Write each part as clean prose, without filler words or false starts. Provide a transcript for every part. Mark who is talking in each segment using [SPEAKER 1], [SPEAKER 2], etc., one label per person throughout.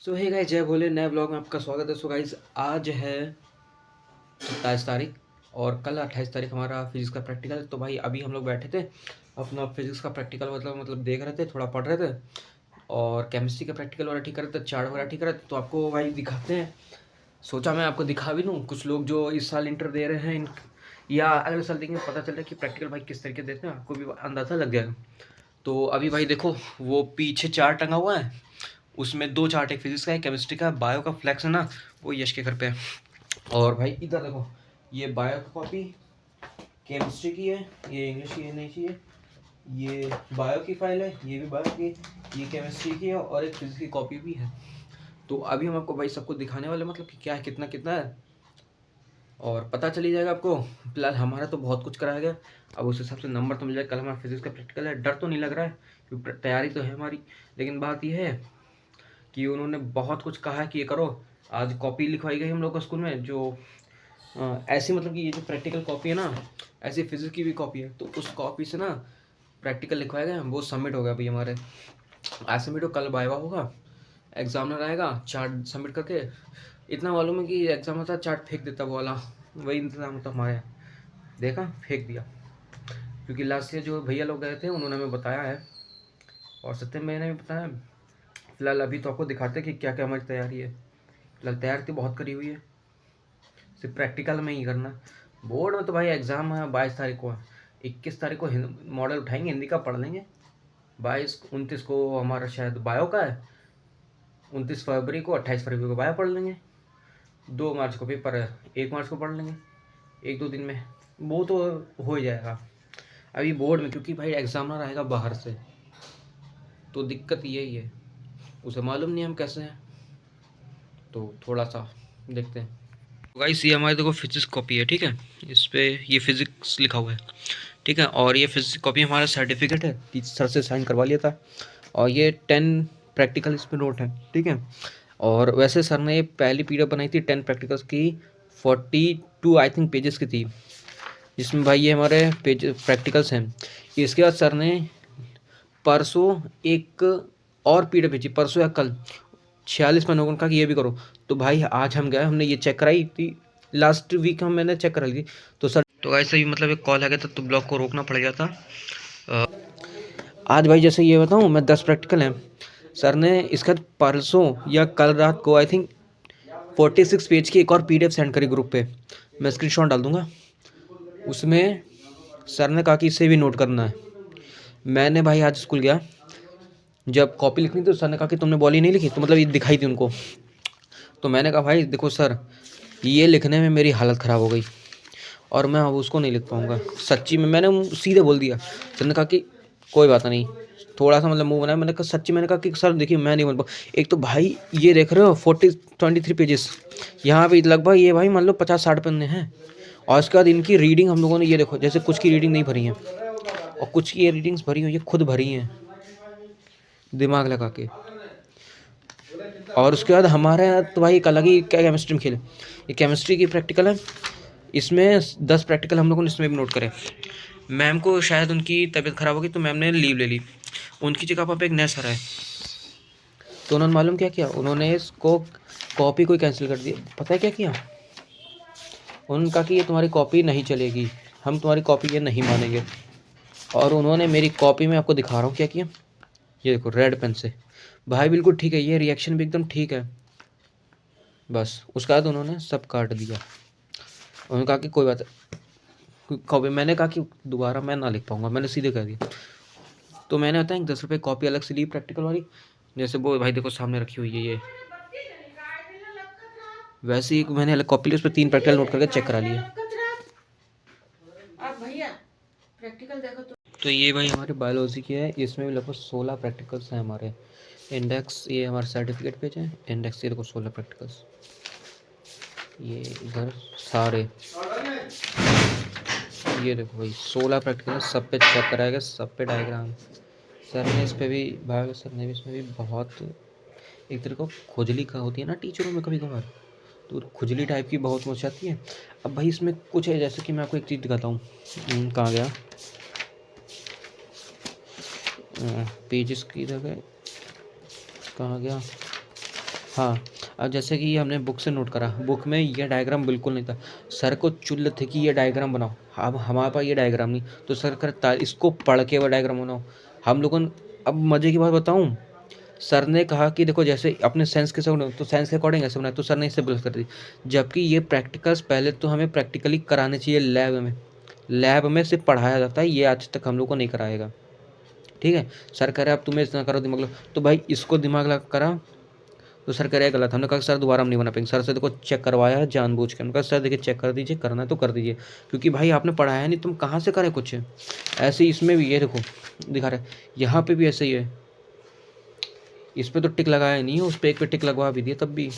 [SPEAKER 1] सो hey guys, जय भोले। नए blog में आपका स्वागत है। सो गाइस, आज है 27 तारीख और कल 28 तारीख हमारा फिजिक्स का प्रैक्टिकल है। तो भाई अभी हम लोग बैठे थे अपना फिजिक्स का प्रैक्टिकल मतलब देख रहे थे, थोड़ा पढ़ रहे थे और केमिस्ट्री का प्रैक्टिकल वगैरह ठीक कर रहे थे, चार्ट वगैरह ठीक कर रहे थे। तो आपको भाई दिखाते हैं, सोचा मैं आपको दिखा भी दूँ। कुछ लोग जो इस साल इंटर दे रहे हैं या अगले साल देंगे, पता चल रहा है कि प्रैक्टिकल भाई किस तरीके देते हैं, आपको भी अंदाज़ा लग जाएगा। तो अभी भाई देखो, वो पीछे चार्ट टंगा हुआ है, उसमें दो चार्ट, एक फिजिक्स का है, केमिस्ट्री का, बायो का फ्लैक्स है ना, वो यश के घर पे है। और भाई इधर देखो, ये बायो की कॉपी केमिस्ट्री की है, ये इंग्लिश की नहीं चाहिए, ये बायो की फाइल है, ये भी बायो की, ये केमिस्ट्री की है और एक फिजिक्स की कॉपी भी है। तो अभी हम आपको भाई सबको दिखाने वाले, मतलब कि क्या है, कितना कितना है, और पता चली जाएगा आपको। फिलहाल हमारा तो बहुत कुछ कराया गया, अब उस हिसाब से नंबर तो मिल जाएगा। कल हमारा फिजिक्स का प्रैक्टिकल है, डर तो नहीं लग रहा है क्योंकि तैयारी तो है हमारी, लेकिन बात यह है कि उन्होंने बहुत कुछ कहा है कि ये करो। आज कॉपी लिखवाई गई हम लोग को स्कूल में, जो ऐसी मतलब कि ये जो प्रैक्टिकल कॉपी है ना, ऐसी फिजिक्स की भी कॉपी है, तो उस कॉपी से ना प्रैक्टिकल लिखवाए गए, वो सबमिट हो गया अभी हमारे। आज सबमिट हो, कल वाइवा होगा, एग्जामिनर आएगा चार्ट सबमिट करके। इतना मालूम है कि एग्जाम होता चार्ट फेंक देता वो वाला, वही इंतजाम होता हमारे यहाँ। देखा, फेंक दिया, क्योंकि लास्ट ईयर जो भैया लोग गए थे उन्होंने हमें बताया है और सत्यम भैया ने भी बताया। फिलहाल अभी तो आपको दिखाते हैं कि क्या क्या हमारी तैयारी है। फिलहाल तैयारी तो बहुत करी हुई है, सिर्फ प्रैक्टिकल में ही करना। बोर्ड में तो भाई एग्ज़ाम है 22 तारीख को है, 21 तारीख को मॉडल उठाएंगे, हिंदी का पढ़ लेंगे। 22 29 को हमारा शायद बायो का है, 29 फरवरी को 28 फरवरी को बायो पढ़ लेंगे, 2 मार्च को पेपर है, 1 मार्च को पढ़ लेंगे, 1 2 दिन में वो तो हो ही जाएगा। अभी बोर्ड में क्योंकि भाई एग्जामिनर आएगा बाहर से, तो दिक्कत यही है, उसे मालूम नहीं हम कैसे हैं, तो थोड़ा सा देखते हैं। गाइस, ये हमारे देखो फिजिक्स कॉपी है, ठीक है, इस पे ये फिजिक्स लिखा हुआ है, ठीक है। और ये फिजिक्स कॉपी हमारा सर्टिफिकेट है, सर से साइन करवा लिया था। और ये 10 प्रैक्टिकल इस पे नोट है, ठीक है। और वैसे सर ने पहली पीडीएफ बनाई थी 10 प्रैक्टिकल्स की, 42 आई थिंक पेजेस की थी, जिसमें भाई ये हमारे पेज प्रैक्टिकल्स हैं। इसके बाद सर ने परसों एक और पीडीएफ भेजी, परसों या कल, 46 पन्नों का, कि ये भी करो। तो भाई आज हम गए, हमने ये चेक कराई थी, लास्ट वीक हम मैंने चेक करा ली थी। तो सर, तो ऐसे ही मतलब एक कॉल आ गया था, तो ब्लॉग को रोकना पड़ गया था। आज भाई जैसे ये बताऊँ मैं, 10 प्रैक्टिकल हैं। सर ने इसका परसों या कल रात को आई थिंक 46 पेज की एक और पीडीएफ सेंड करी ग्रुप पे, मैं स्क्रीनशॉट डाल दूंगा। उसमें सर ने कहा कि इसे भी नोट करना है। मैंने भाई आज स्कूल गया, जब कॉपी लिखनी थी तो सर ने कहा कि तुमने बॉली नहीं लिखी, तो मतलब ये दिखाई थी उनको। तो मैंने कहा भाई देखो सर, ये लिखने में मेरी हालत ख़राब हो गई और मैं अब उसको नहीं लिख पाऊँगा, सच्ची में। मैंने सीधे बोल दिया। सर ने कहा कि कोई बात नहीं, थोड़ा सा मतलब मुंह बनाया। मैंने कहा सच्ची, मैंने कहा कि सर देखिए मैं नहीं बोल पाऊँ। एक तो भाई ये देख रहे हो 23 पेजेस, यहाँ पे लगभग ये भाई मान लो 50-60 पन्ने हैं। और उसके बाद इनकी रीडिंग हम लोगों ने, ये देखो, जैसे कुछ की रीडिंग नहीं भरी है और कुछ की ये रीडिंग्स भरी हुई, ये खुद भरी हैं दिमाग लगा के। और उसके बाद हमारे यहाँ तो भाई एक अलग ही क्या केमिस्ट्री में खेल, ये केमिस्ट्री की प्रैक्टिकल है, इसमें 10 प्रैक्टिकल हम लोगों ने इसमें भी नोट करे। मैम को शायद उनकी तबीयत ख़राब हो गई, तो मैम ने लीव ले ली, उनकी जगह पर एक नया सर है। तो उन्होंने मालूम क्या किया, उन्होंने इसको कॉपी को कैंसिल कर दिया। पता है क्या किया, उन्होंने कहा कि ये तुम्हारी कॉपी नहीं चलेगी, हम तुम्हारी कॉपी ये नहीं मानेंगे। और उन्होंने मेरी कॉपी में, आपको दिखा रहा हूँ क्या किया, ये देखो रेड पेन से। भाई बिल्कुल ठीक है, ये रिएक्शन भी एकदम ठीक है। बस उसके बाद उन्होंने सब काट दिया। उन्होंने कहा कि कोई बात, कॉपी, मैंने कहा कि दोबारा मैं ना लिख पाऊंगा, मैंने सीधे कह दिया। तो मैंने बताया 10 रुपये कॉपी अलग से ली प्रैक्टिकल वाली, जैसे वो भाई देखो सामने रखी हुई है ये, वैसे ही मैंने अलग कॉपी ली, उस पर 3 प्रैक्टिकल नोट करके चेक करा लिए। तो ये भाई हमारे बायोलॉजी की है, इसमें भी लगभग 16 प्रैक्टिकल्स हैं हमारे। इंडेक्स ये हमारा सर्टिफिकेट पेज है, इंडेक्स ये देखो 16 प्रैक्टिकल्स, ये इधर सारे, ये देखो भाई 16 प्रैक्टिकल, सब पे चेक कराएगा, सब पे डायग्राम। सर ने इस पे भी, बायो सर ने भी इसमें भी बहुत, एक तरह को खुजली का होती है ना टीचरों में कभी कभार, तो खुजली टाइप की बहुत मुझे आती है। अब भाई इसमें कुछ है, जैसे कि मैं आपको एक चीज़ दिखाता हूँ, कहाँ गया पेजेस की जगह, कहाँ गया, हाँ, अब जैसे कि हमने बुक से नोट करा, बुक में ये डायग्राम बिल्कुल नहीं था। सर को चुल थे कि ये डायग्राम बनाओ, अब हमारे पास ये डायग्राम नहीं, तो सर कहता इसको पढ़ के वो डायग्राम बनाओ। हम लोगों ने, अब मज़े की बात बताऊँ, सर ने कहा कि देखो जैसे अपने साइंस के सब तो साइंस के अकॉर्डिंग ऐसे बनाया, तो सर ने इससे बिल्कुल कर दी। जबकि ये प्रैक्टिकल्स पहले तो हमें प्रैक्टिकली कराने चाहिए लैब में। लैब में सिर्फ पढ़ाया जाता है, ये आज तक हम लोग को नहीं कराएगा। ठीक है, सर कह रहे अब तुम्हें इतना करो दिमाग लो, तो भाई इसको दिमाग लगा करा, तो सर कह रहे गलत। हमने कहा सर दोबारा हम नहीं बना पाएंगे। सर से देखो चेक करवाया है जानबूझ के। हमने कहा सर देखिए चेक कर दीजिए, करना है तो कर दीजिए, क्योंकि भाई आपने पढ़ाया नहीं, तुम कहाँ से करें कुछ। ऐसे ही इसमें भी ये देखो दिखा रहा है, यहाँ पे भी ऐसे ही है। इस पर तो टिक लगाया नहीं है, उस पर एक पे टिक लगवा भी दिया, तब भी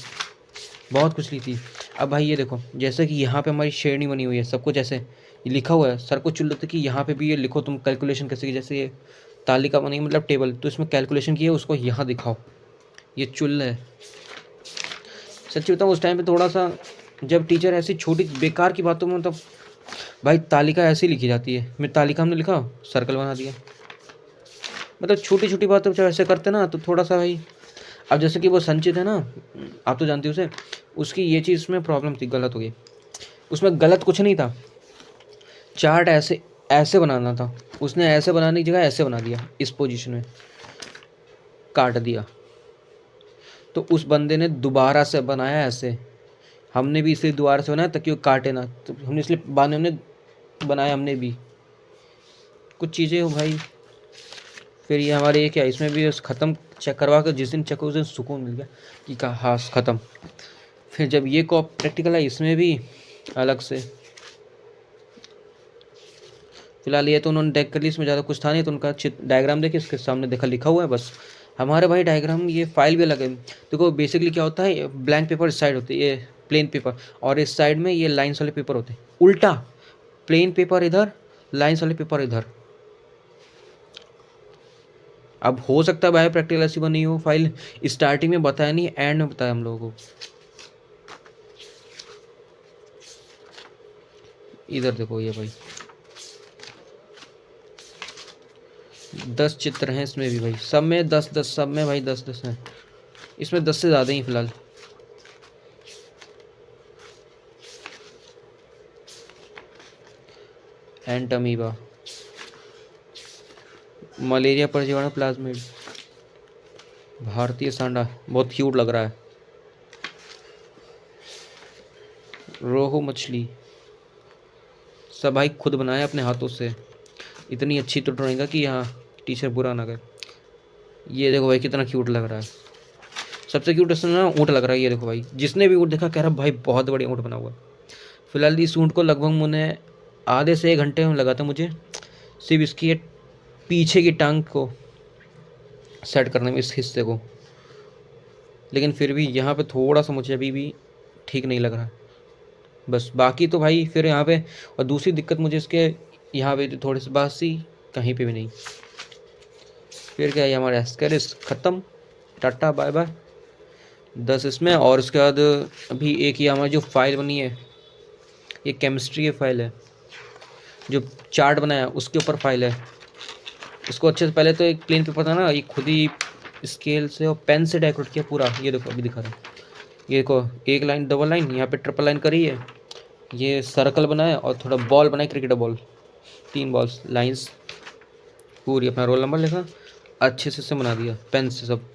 [SPEAKER 1] बहुत कुछ ली थी। अब भाई ये देखो जैसे कि यहाँ पे हमारी शेरनी बनी हुई है, सब कुछ ऐसे लिखा हुआ है। सर को चुन लेते कि यहाँ पे भी ये लिखो, तुम कैलकुलेशन कैसे की, जैसे ये तालिका बनी मतलब टेबल, तो इसमें कैलकुलेशन की है उसको यहाँ दिखाओ, ये चुल है। सच्ची बताऊँ उस टाइम पे थोड़ा सा, जब टीचर ऐसी छोटी बेकार की बातों में, मतलब भाई तालिका ऐसी लिखी जाती है, मैं तालिका हमने लिखा सर्कल बना दिया, मतलब छोटी छोटी बातों जब ऐसे करते ना तो थोड़ा सा भाई। अब जैसे कि वो संचित है ना, आप तो जानते हो उसे, उसकी ये चीज़ में प्रॉब्लम थी, गलत हो गई। उसमें गलत कुछ नहीं था, चार्ट ऐसे ऐसे बनाना था, उसने ऐसे बनाने की जगह ऐसे बना दिया, इस पोजीशन में काट दिया। तो उस बंदे ने दोबारा से बनाया ऐसे, हमने भी इसलिए दोबारा से बनाया ताकि वो काटे ना, तो हमने इसलिए बाद में बनाया हमने भी कुछ चीज़ें हो भाई। फिर ये हमारे ये क्या, इसमें भी ख़त्म चेक करवा कर, जिस दिन चेक उस दिन सुकून मिल गया कि कहा हाँ ख़त्म। फिर जब ये को प्रैक्टिकल है, इसमें भी अलग से फिलहाल ये तो उन्होंने देख कर ली, इसमें ज़्यादा कुछ था नहीं, तो उनका डायग्राम देखे, इसके सामने देखा लिखा हुआ है बस। हमारे भाई डायग्राम ये फाइल भी अलग है। देखो बेसिकली क्या होता है, ब्लैंक पेपर इस साइड होती है, ये प्लेन पेपर, और इस साइड में ये लाइन्स वाले पेपर होते हैं, उल्टा प्लेन पेपर इधर, लाइन्स वाले पेपर इधर। अब हो सकता है भाई प्रैक्टिकल ऐसी बनी हो फाइल, स्टार्टिंग में बताया नहीं, एंड में बताया हम लोगों को। इधर देखो ये भाई 10 चित्र हैं इसमें भी भाई, सब में 10-10, सब में भाई 10-10 हैं, इसमें 10 से ज़्यादा ही फिलहाल। एंटमीबा, मलेरिया परजीवाणु प्लाज्मिड, भारतीय सांडा बहुत क्यूट लग रहा है, रोहू मछली, सब भाई खुद बनाया अपने हाथों से, इतनी अच्छी तो ड्राइंग है कि यहाँ टीचर बुरा ना करे। ये देखो भाई कितना क्यूट लग रहा है, सबसे क्यूट इसमें ना ऊँट लग रहा है। ये देखो भाई जिसने भी ऊँट देखा कह रहा भाई बहुत बढ़िया ऊँट बना हुआ है। फिलहाल इस ऊँट को लगभग मैंने आधे से 1 घंटे में लगा था मुझे, सिर्फ इसकी ये पीछे की टांग को सेट करने में, इस हिस्से को। लेकिन फिर भी यहाँ पे थोड़ा सा मुझे अभी भी ठीक नहीं लग रहा, बस बाकी तो भाई फिर यहाँ पे। और दूसरी दिक्कत मुझे इसके यहाँ पे थोड़े से बासी, कहीं पे भी नहीं। फिर क्या है, हमारा एस्केरिस ख़त्म, टाटा बाय बाय 10 इसमें। और उसके बाद अभी एक ये हमारी जो फाइल बनी है, ये केमिस्ट्री की फाइल है, जो चार्ट बनाया उसके ऊपर फाइल है। इसको अच्छे से, पहले तो एक प्लेन पेपर था ना, ये खुद ही स्केल से और पेन से डेकोरेट किया पूरा। ये देखो अभी दिखा रहा है, ये देखो एक लाइन, डबल लाइन, यहाँ पे ट्रिपल लाइन करी है, ये सर्कल बनाया और थोड़ा बॉल बनाए, क्रिकेट बॉल, 3 बॉल्स, लाइंस पूरी, अपना रोल नंबर लिखा, अच्छे से बना दिया पेन से सब।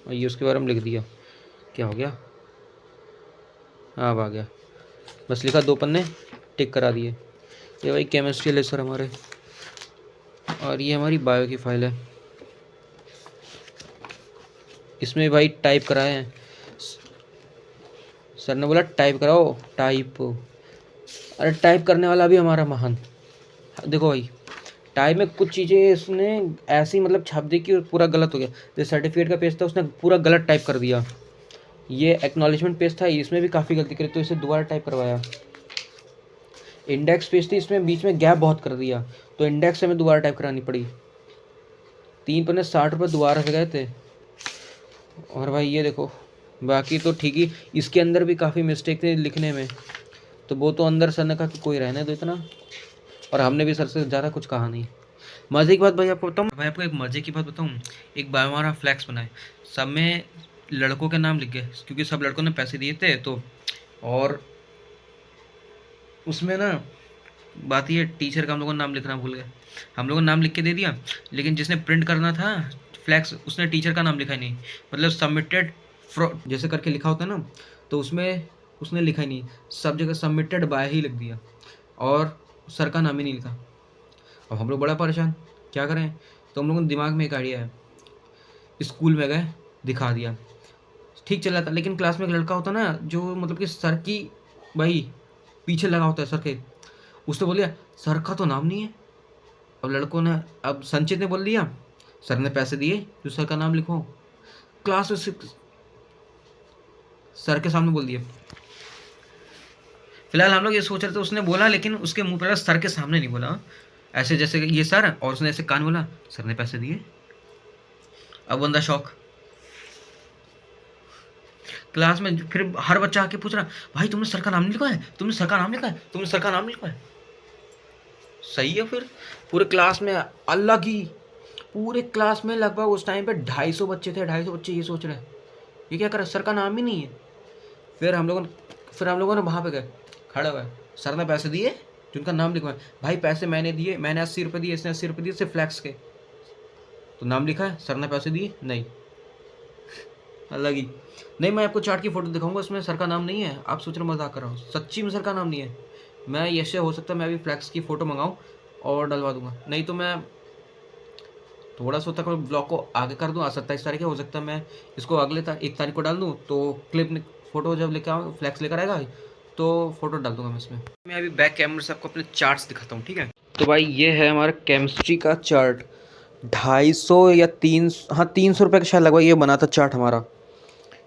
[SPEAKER 1] और ये उसके बारे में लिख दिया, क्या हो गया, हाँ अब आ गया, बस लिखा 2 पन्ने टिक करा दिए। ये भाई केमिस्ट्री लेक्चर हमारे। और ये हमारी बायो की फाइल है, इसमें भाई टाइप कराए हैं, सर ने बोला टाइप कराओ, टाइप। अरे टाइप करने वाला भी हमारा महान। देखो भाई टाइप में कुछ चीज़ें इसने ऐसी मतलब छाप दी कि पूरा गलत हो गया। जो सर्टिफिकेट का पेज था उसने पूरा गलत टाइप कर दिया, ये एक्नॉलेजमेंट पेज था, इसमें भी काफ़ी गलती करी, तो इसे दोबारा टाइप करवाया। इंडेक्स पेज थी, इसमें बीच में गैप बहुत कर दिया, तो इंडेक्स हमें दोबारा टाइप करानी पड़ी। 3 पन्ने 60 रुपये दोबारा से गए थे। और भाई ये देखो बाकी तो ठीक ही, इसके अंदर भी काफ़ी मिस्टेक थी लिखने में, तो वो तो अंदर सर ने कहा कि कोई रहने दो इतना, और हमने भी सर से ज़्यादा कुछ कहा नहीं। मज़े की बात भाई आपको बताऊँ, भाई आपको एक मज़े की बात बताऊँ, एक बार हमारा फ्लैक्स बनाए, सब में लड़कों के नाम लिख गए क्योंकि सब लड़कों ने पैसे दिए थे। तो और उसमें ना बात ये, टीचर का हम लोगों ने नाम लिखना भूल गए। हम लोगों ने नाम लिख के दे दिया, लेकिन जिसने प्रिंट करना था फ्लैक्स, उसने टीचर का नाम लिखा ही नहीं। मतलब सबमिटेड जैसे करके लिखा होता है ना, तो उसमें उसने लिखा ही नहीं, सब जगह सबमिटेड बाय ही लिख दिया और सर का नाम ही नहीं लिखा। अब हम लोग बड़ा परेशान, क्या करें। तो हम लोगों ने दिमाग में एक आइडिया है, स्कूल में गए, दिखा दिया, ठीक चल रहा था। लेकिन क्लास में एक लड़का होता ना जो मतलब कि सर की भाई पीछे लगा होता है सर के, उसने बोल दिया सर का तो नाम नहीं है। अब लड़कों ने, अब संचित ने बोल दिया सर ने पैसे दिए जो सर का नाम लिखो। क्लास में सर के सामने बोल दिया। फिलहाल हम लोग ये सोच रहे थे, उसने बोला लेकिन उसके मुंह पर सर के सामने नहीं बोला, ऐसे जैसे ये सर, और उसने ऐसे कान बोला सर ने पैसे दिए। अब बंदा शौक, क्लास में फिर हर बच्चा आके पूछ रहा भाई तुमने सर का नाम नहीं लिखा है, तुमने सर का नाम लिखा है, तुमने सर का नाम लिखा है। सही है। फिर पूरे क्लास में अल्लाह की, पूरे क्लास में लगभग उस टाइम पे 250 बच्चे थे। 250 बच्चे ये सोच रहे हैं ये क्या कर, सर का नाम ही नहीं है। फिर हम लोगों ने वहाँ पे गए, खड़े हुए, सर ने पैसे दिए जिनका नाम लिखवाए। भाई पैसे मैंने दिए, मैंने 80 रुपये दिए, इसने 80 रुपये दिए, सिर्फ फ्लैक्स के। तो नाम लिखा है, सर ने पैसे दिए नहीं, अलग ही। नहीं, मैं आपको चार्ट की फ़ोटो दिखाऊंगा, उसमें सर का नाम नहीं है। आप सोच रहे मजाक कर रहा हूँ, सच्ची में सर का नाम नहीं है। मैं ऐसे हो सकता है मैं अभी फ्लैक्स की फ़ोटो मंगाऊँ और डलवा दूंगा, नहीं तो मैं थोड़ा सा तक ब्लॉग को आगे कर दूँ। आज 27 तारीख है, हो सकता है मैं इसको अगले 1 तारीख को डाल दूँ। तो क्लिप फ़ोटो जब लेकर आऊँ, फ्लैक्स लेकर आएगा तो फ़ोटो डाल दूंगा मैं इसमें। मैं अभी बैक कैमरे से आपको अपने चार्ट्स दिखाता हूँ, ठीक है। तो भाई ये है हमारा केमिस्ट्री का चार्ट, 250 या 300 रुपये का शायद लगभग ये बना था चार्ट हमारा।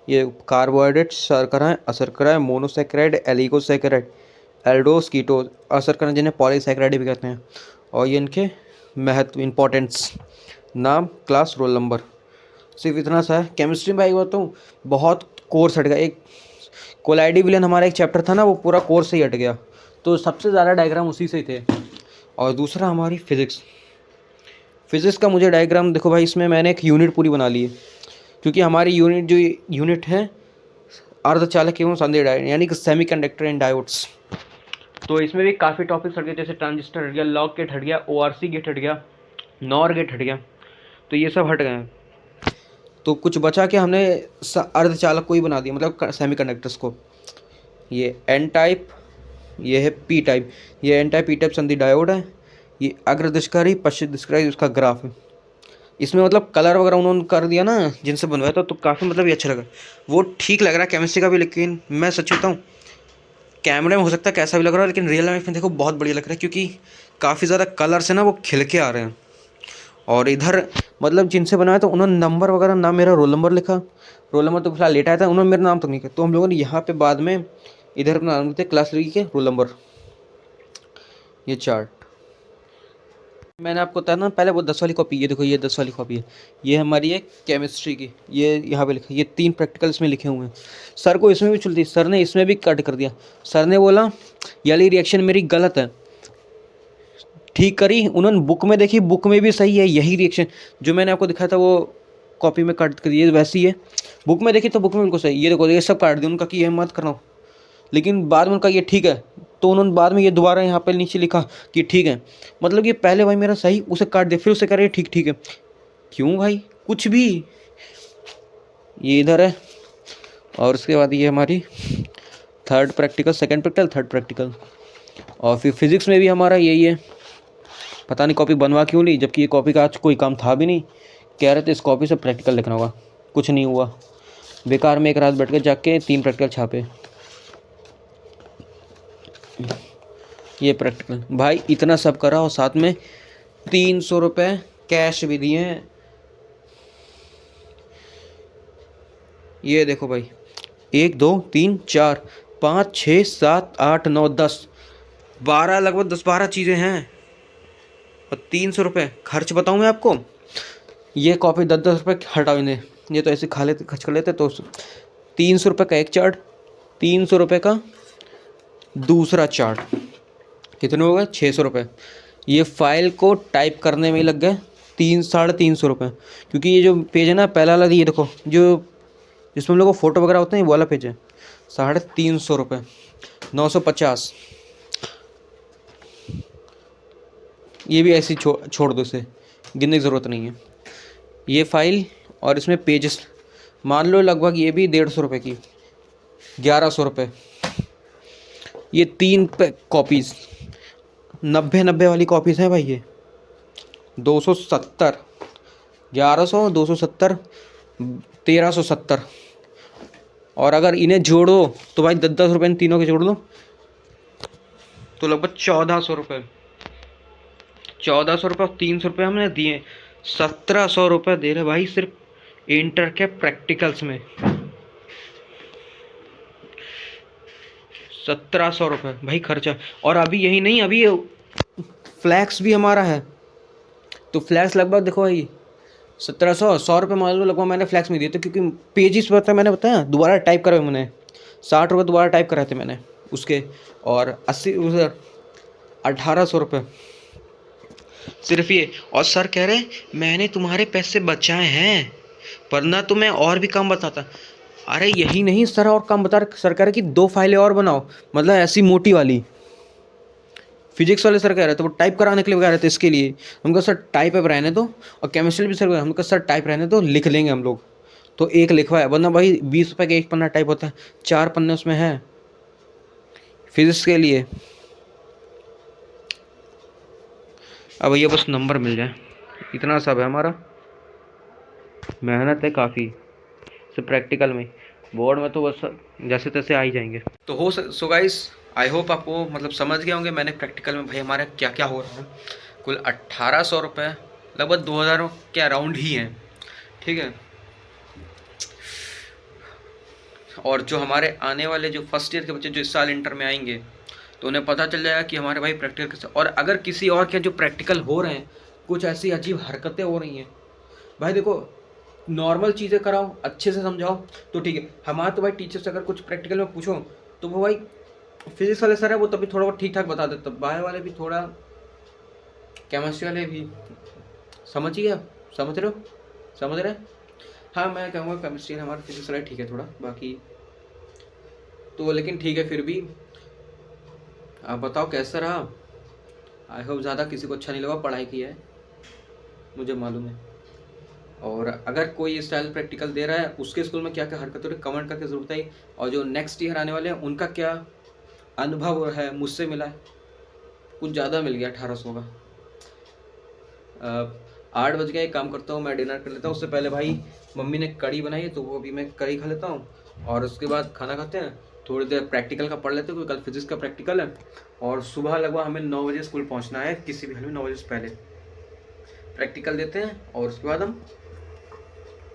[SPEAKER 1] ये कार्बोहाइड्रेट, शर्कराएँ, असरकराएँ, मोनोसेक्राइड, एलिगोसेक्राइड, एल्डोस, कीटोस, असरकराएँ जिन्हें पॉलीसेक्राइड भी कहते हैं, और ये इनके महत्व, इंपॉर्टेंस, नाम, क्लास, रोल नंबर, सिर्फ इतना सा है। केमिस्ट्री में भाई बताऊँ बहुत कोर्स हट गया। एक कोलाइडी विलन हमारा एक चैप्टर था ना, वो पूरा कोर्स से ही हट गया, तो सबसे ज़्यादा डायग्राम उसी से ही थे। और दूसरा हमारी फिज़िक्स का मुझे डायग्राम देखो भाई, इसमें मैंने एक यूनिट पूरी बना ली है, क्योंकि हमारी यूनिट है अर्धचालक एवं संदेह डायोड, यानी कि सेमीकंडक्टर एंड डायोड्स। तो इसमें भी काफ़ी टॉपिक्स हट गए, जैसे ट्रांजिस्टर हट गया, लॉग गेट हट गया, ORC गेट हट गया, नॉर गेट हट गया, तो ये सब हट गए हैं। तो कुछ बचा के हमने अर्धचालक को ही बना दिया, मतलब सेमीकंडक्टर्स को। ये एन टाइप, ये है पी टाइप। ये एन टाइप पी टाइप संधि डायोड है। ये अग्रदिशकारी पश्चिमदिशकारी उसका ग्राफ है। इसमें मतलब कलर वगैरह उन्होंने कर दिया ना जिनसे बनवाया था, तो काफ़ी मतलब ये अच्छा लगा, वो ठीक लग रहा है केमिस्ट्री का भी। लेकिन मैं सच बताऊँ, कैमरे में हो सकता है कैसा भी लग रहा है, लेकिन रियल लाइफ में देखो बहुत बढ़िया लग रहा है, क्योंकि काफ़ी ज़्यादा कलर से ना वो खिल के आ रहे हैं। और इधर मतलब जिनसे बनाया था उन्होंने नंबर वगैरह, ना मेरा रोल नंबर लिखा, रोल नंबर तो फिलहाल लेट आया था, उन्होंने मेरा नाम तक नहीं किया। तो हम लोगों ने यहाँ पे बाद में इधर अपना नाम लिखते, क्लास लड़की के रोल नंबर। ये चार्ट मैंने आपको बताया ना पहले, वो 10 वाली कॉपी, ये देखो ये 10 वाली कॉपी है, ये हमारी है केमिस्ट्री की। ये यहाँ पे लिखा, ये 3 प्रैक्टिकल इसमें लिखे हुए हैं। सर को इसमें भी चलती, सर ने इसमें भी कट कर दिया। सर ने बोला ये वाली रिएक्शन मेरी गलत है, ठीक करी। उन्होंने बुक में देखी, बुक में भी सही है, यही रिएक्शन जो मैंने आपको दिखाया था वो कॉपी में कट कर दिए, वैसी है। बुक में देखी तो बुक में बिल्कुल सही, ये देखो ये सब काट दिया। उनका कि ये मत करना, लेकिन बाद में उनका ये ठीक है, तो उन्होंने बाद में ये दोबारा यहाँ पे नीचे लिखा कि ठीक है। मतलब ये पहले भाई मेरा सही, उसे काट दिया, फिर उसे कह रहे ठीक ठीक है। क्यों भाई, कुछ भी। ये इधर है, और उसके बाद ये हमारी third practical, second practical, third practical. और फिर फिज़िक्स में भी हमारा यही है। पता नहीं कॉपी बनवा क्यों ली, जबकि ये कॉपी का आज कोई काम था भी नहीं। कह रहे थे इस कॉपी से प्रैक्टिकल लिखना होगा, कुछ नहीं हुआ। बेकार में एक रात बैठ के जाके 3 प्रैक्टिकल छापे। ये प्रैक्टिकल भाई इतना सब करा, और साथ में 300 रुपये कैश भी दिए हैं। ये देखो भाई, 1 2 3 4 5 6 7 8 9 10 12, लगभग 10-12 चीज़ें हैं, और 300 रुपये खर्च। बताऊँ मैं आपको, ये कॉपी 10-10 रुपये हटाओ इन्हें, ये तो ऐसे खा लेते, खर्च कर लेते। तो 300 रुपये का एक चार्ट, 300 रुपये का दूसरा चार्ट, कितने हो गए 600 रुपये। ये फाइल को टाइप करने में ही लग गए 300-350 रुपये, क्योंकि ये जो पेज है ना पहला वाला, ये देखो जो जिसमें हम लोग को फ़ोटो वगैरह होते हैं, ये वाला पेज है 350 रुपये, 950। ये भी ऐसे ही छोड़ दो, इसे गिनने की ज़रूरत नहीं है। ये फाइल और इसमें पेजेस मान लो लगभग ये भी 150 रुपये की, 1100 रुपये। ये 3 कॉपीज़ 90 वाली कॉपीज़ हैं भाई, ये 270, 1100, 270, 1370। और अगर इन्हें जोड़ो तो भाई 10-10 रुपये इन तीनों के जोड़ दो तो लगभग 1400 रुपये। 1400 रुपये और 300 रुपये हमने दिए, 1700 रुपये दे रहे भाई सिर्फ इंटर के प्रैक्टिकल्स में। 1700 रुपये भाई खर्चा। और अभी यही नहीं, अभी फ्लैक्स भी हमारा है, तो फ्लैक्स लगभग देखो भाई 100 रुपये मान लो लगभग मैंने फ्लैक्स में दिए थे, क्योंकि पेजेस पर था, मैंने बताया दोबारा टाइप कराए मैंने 60 रुपये दोबारा टाइप कराए थे मैंने उसके, और 1800 रुपये सिर्फ ये। और सर कह रहे मैंने तुम्हारे पैसे बचाए हैं, वरना तो मैं और भी कम बताता। अरे यही नहीं सर, और कम बता रहे। सर कह रहे कि 2 फाइलें और बनाओ, मतलब ऐसी मोटी वाली। फिजिक्स वाले सर कह रहे थे वो टाइप कराने के लिए कह रहे थे, इसके लिए हमको सर टाइप अब रहने दो। और केमिस्ट्री भी सर हमको सर टाइप रहने दो, लिख लेंगे हम लोग। तो एक लिखवाया, वरना भाई 20 रुपये का 1 पन्ना टाइप होता है, 4 पन्ने उसमें है फिजिक्स के लिए। अब ये बस नंबर मिल जाए, इतना सब है हमारा। मेहनत है काफ़ी, सिर्फ प्रैक्टिकल में। बोर्ड में तो बस जैसे तैसे आ ही जाएंगे। तो हो सो गाइस, आई होप आपको मतलब समझ गए होंगे मैंने प्रैक्टिकल में भाई हमारा क्या क्या हो रहा है। कुल 1800 रुपये, लगभग 2000 के अराउंड ही हैं, ठीक है। और जो हमारे आने वाले जो फर्स्ट ईयर के बच्चे जो इस साल इंटर में आएंगे, तो उन्हें पता चल जाएगा कि हमारे भाई प्रैक्टिकल कैसे। और अगर किसी और के जो प्रैक्टिकल हो रहे हैं, कुछ ऐसी अजीब हरकतें हो रही हैं, भाई देखो नॉर्मल चीज़ें कराओ, अच्छे से समझाओ तो ठीक है। हमारे तो भाई टीचर से अगर कुछ प्रैक्टिकल में पूछो तो वो भाई फिजिक्स वाले सर है वो तभी थोड़ा बहुत ठीक ठाक बता देते, बायो वाले भी थोड़ा, केमिस्ट्री वाले भी समझ ही गया, समझ रहे हो, समझ रहे। हाँ मैं कहूँगा केमिस्ट्री हमारा, फिजिक्स वाला ठीक है थोड़ा, बाकी तो लेकिन ठीक है फिर भी। आप बताओ कैसा रहा। आई होप ज़्यादा किसी को अच्छा नहीं लगा, पढ़ाई की है मुझे मालूम है। और अगर कोई स्टाइल प्रैक्टिकल दे रहा है, उसके स्कूल में क्या क्या हरकत हो रही है कमेंट करके जरूर बताइए। और जो नेक्स्ट ईयर आने वाले हैं उनका क्या अनुभव है, मुझसे मिला है, कुछ ज़्यादा मिल गया 1800 का। 8 बज गया, एक काम करता हूँ मैं डिनर कर लेता हूँ। उससे पहले भाई मम्मी ने कड़ी बनाई है तो वो अभी मैं कड़ी खा लेता हूँ, और उसके बाद खाना खाते हैं, थोड़ी देर प्रैक्टिकल का पढ़ लेते हैं क्योंकि कल फिजिक्स का प्रैक्टिकल है। और सुबह लगभग हमें 9 बजे स्कूल पहुँचना है, किसी भी हाल में 9 बजे से पहले प्रैक्टिकल देते हैं। और उसके बाद हम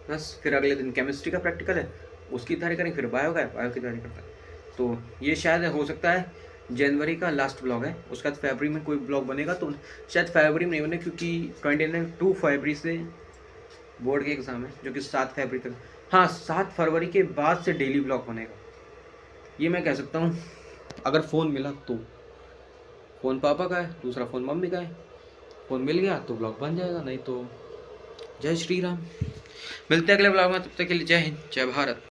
[SPEAKER 1] बस फिर अगले दिन केमिस्ट्री का प्रैक्टिकल है, उसकी तैयारी करेंगे, फिर बायो का है, बायो की तैयारी करता है। तो ये शायद हो सकता है जनवरी का लास्ट ब्लॉग है, उसके बाद फरवरी में कोई ब्लॉग बनेगा, तो शायद फरवरी में नहीं बने क्योंकि 2 फरवरी से बोर्ड के एग्ज़ाम है, जो कि 7 फरवरी तक। हाँ 7 फरवरी के बाद से डेली ब्लॉग बनेगा, ये मैं कह सकता हूँ। अगर फ़ोन मिला तो, फ़ोन पापा का है, दूसरा फ़ोन मम्मी का है, फ़ोन मिल गया तो ब्लॉग बन जाएगा, नहीं तो जय श्री राम। मिलते हैं अगले ब्लॉग में, तब तक के लिए जय हिंद, जय भारत।